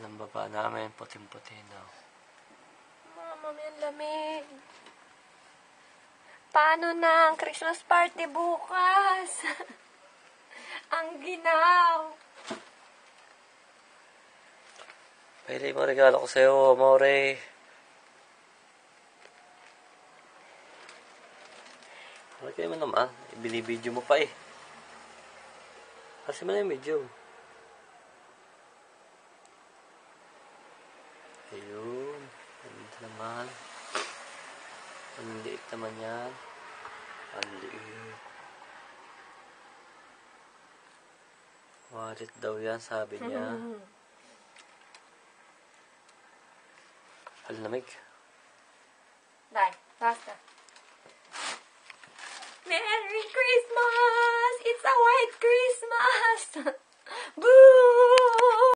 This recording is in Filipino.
ng baba namin, puting-puti na. Mama, may lamig. Paano na ang Christmas party bukas? Ang ginaw. Pwede mo regalo ko sa'yo, amore. Ano kayo mo naman? Binibidyo mo pa eh. Kasi mo na yung video. Ayun. Ganda naman. Ang liit naman yan. Ang liit. Walit daw yan, sabi niya. Lamig. Dai, basta. Merry Christmas! It's a white Christmas!